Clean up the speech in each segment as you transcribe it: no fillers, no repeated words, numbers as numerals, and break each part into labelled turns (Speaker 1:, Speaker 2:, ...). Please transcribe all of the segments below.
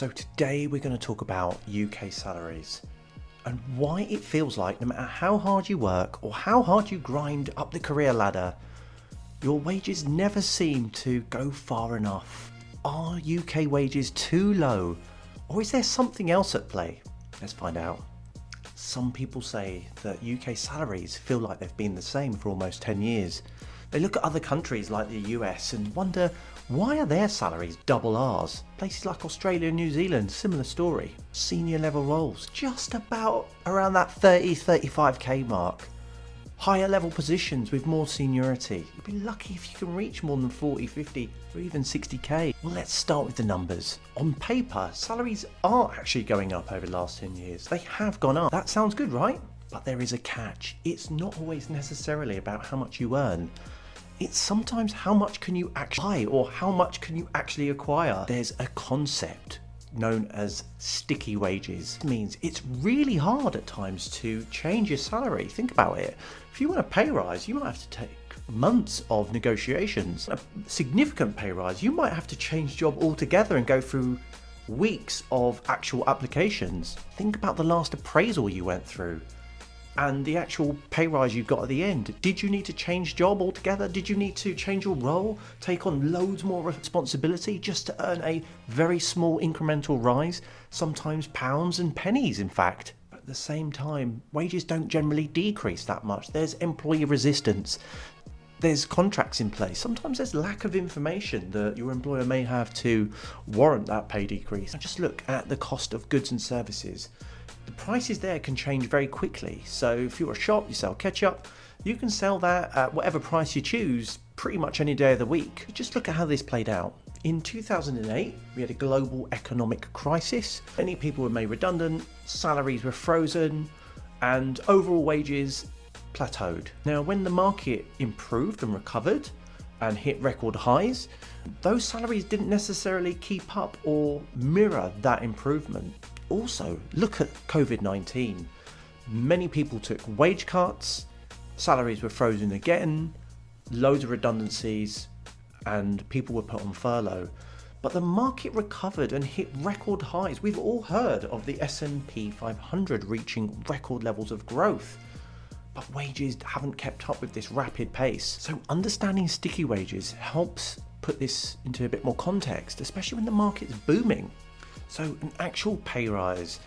Speaker 1: So today we're going to talk about UK salaries and why it feels like no matter how hard you work or how hard you grind up the career ladder, your wages never seem to go far enough. Are UK wages too low, or is there something else at play? Let's find out. Some people say that UK salaries feel like they've been the same for almost 10 years. They look at other countries like the US and wonder, why are their salaries double ours? Places like Australia and New Zealand, similar story. Senior level roles, just about around that 35k mark. Higher level positions with more seniority. You'd be lucky if you can reach more than 40, 50 or even 60k. Well, let's start with the numbers. On paper, salaries are actually going up over the last 10 years. They have gone up. That sounds good, right? But there is a catch. It's not always necessarily about how much you earn. It's sometimes how much can you actually buy or how much can you actually acquire. There's a concept known as sticky wages. It means it's really hard at times to change your salary. Think about it. If you want a pay rise, you might have to take months of negotiations. A significant pay rise, you might have to change job altogether and go through weeks of actual applications. Think about the last appraisal you went through and the actual pay rise you got at the end. Did you need to change job altogether? Did you need to change your role, take on loads more responsibility just to earn a very small incremental rise? Sometimes pounds and pennies, in fact. At the same time, wages don't generally decrease that much. There's employee resistance. There's contracts in place. Sometimes there's lack of information that your employer may have to warrant that pay decrease. Just look at the cost of goods and services. The prices there can change very quickly. So if you're a shop, you sell ketchup, you can sell that at whatever price you choose pretty much any day of the week. Just look at how this played out. In 2008, we had a global economic crisis. Many people were made redundant, salaries were frozen, and overall wages plateaued. Now, when the market improved and recovered and hit record highs, those salaries didn't necessarily keep up or mirror that improvement. Also, look at COVID-19. Many people took wage cuts, salaries were frozen again, loads of redundancies, and people were put on furlough. But the market recovered and hit record highs. We've all heard of the S&P 500 reaching record levels of growth. But wages haven't kept up with this rapid pace. So understanding sticky wages helps put this into a bit more context, especially when the market's booming. So an actual pay rise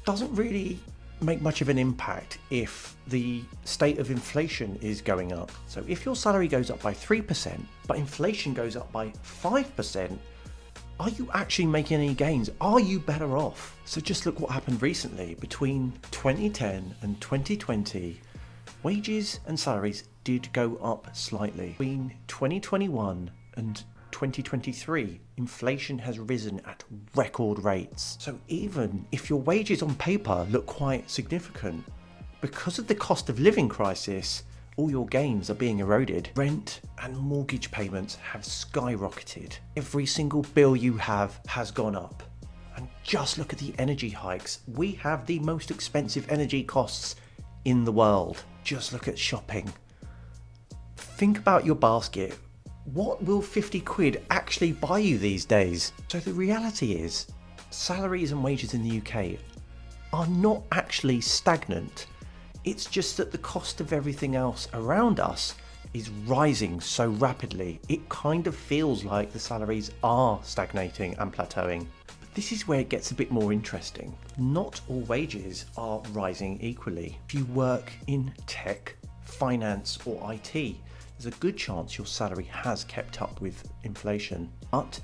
Speaker 1: doesn't really make much of an impact if the state of inflation is going up. So if your salary goes up by 3%, but inflation goes up by 5%, are you actually making any gains? Are you better off? So just look what happened recently. Between 2010 and 2020, wages and salaries did go up slightly. Between 2021 and 2023, inflation has risen at record rates. So even if your wages on paper look quite significant, because of the cost of living crisis, all your gains are being eroded. Rent and mortgage payments have skyrocketed. Every single bill you have has gone up. And just look at the energy hikes. We have the most expensive energy costs in the world. Just look at shopping. Think about your basket. What will 50 quid actually buy you these days? So the reality is, salaries and wages in the UK are not actually stagnant. It's just that the cost of everything else around us is rising so rapidly. It kind of feels like the salaries are stagnating and plateauing. But this is where it gets a bit more interesting. Not all wages are rising equally. If you work in tech, finance or IT, there's a good chance your salary has kept up with inflation. But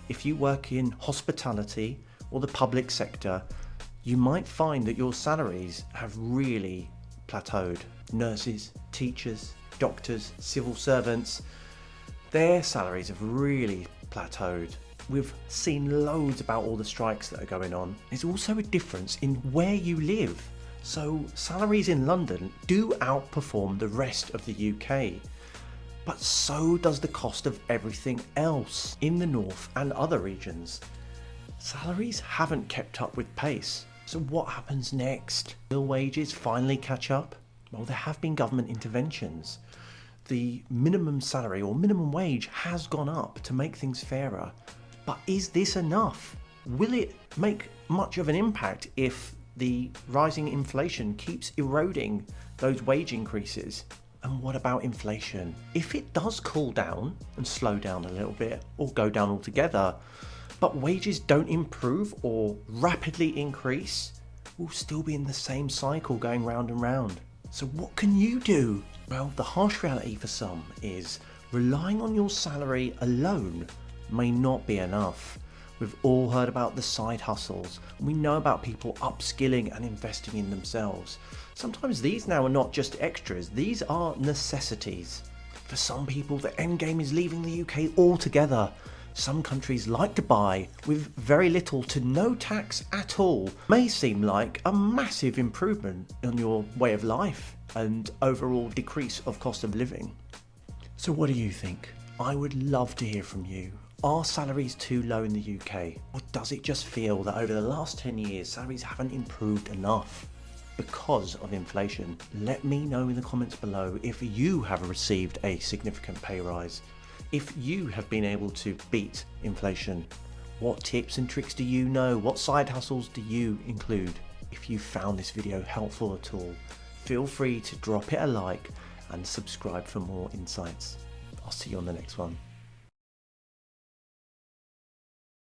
Speaker 1: if you work in hospitality or the public sector, you might find that your salaries have really plateaued. Nurses, teachers, doctors, civil servants, their salaries have really plateaued. We've seen loads about all the strikes that are going on. There's also a difference in where you live. So salaries in London do outperform the rest of the UK. But so does the cost of everything else in the north and other regions. Salaries haven't kept up with pace. So what happens next? Will wages finally catch up? Well, there have been government interventions. The minimum salary or minimum wage has gone up to make things fairer. But is this enough? Will it make much of an impact if the rising inflation keeps eroding those wage increases? And what about inflation? If it does cool down and slow down a little bit or go down altogether, but wages don't improve or rapidly increase, we'll still be in the same cycle going round and round. So what can you do? Well, the harsh reality for some is relying on your salary alone may not be enough. We've all heard about the side hustles. We know about people upskilling and investing in themselves. Sometimes these now are not just extras, these are necessities. For some people, the end game is leaving the UK altogether. Some countries like Dubai, with very little to no tax at all, may seem like a massive improvement on your way of life and overall decrease of cost of living. So what do you think? I would love to hear from you. Are salaries too low in the UK? Or does it just feel that over the last 10 years, salaries haven't improved enough because of inflation? Let me know in the comments below if you have received a significant pay rise. If you have been able to beat inflation. What tips and tricks do you know? What side hustles do you include? If you found this video helpful at all, feel free to drop it a like and subscribe for more insights. I'll see you on the next one.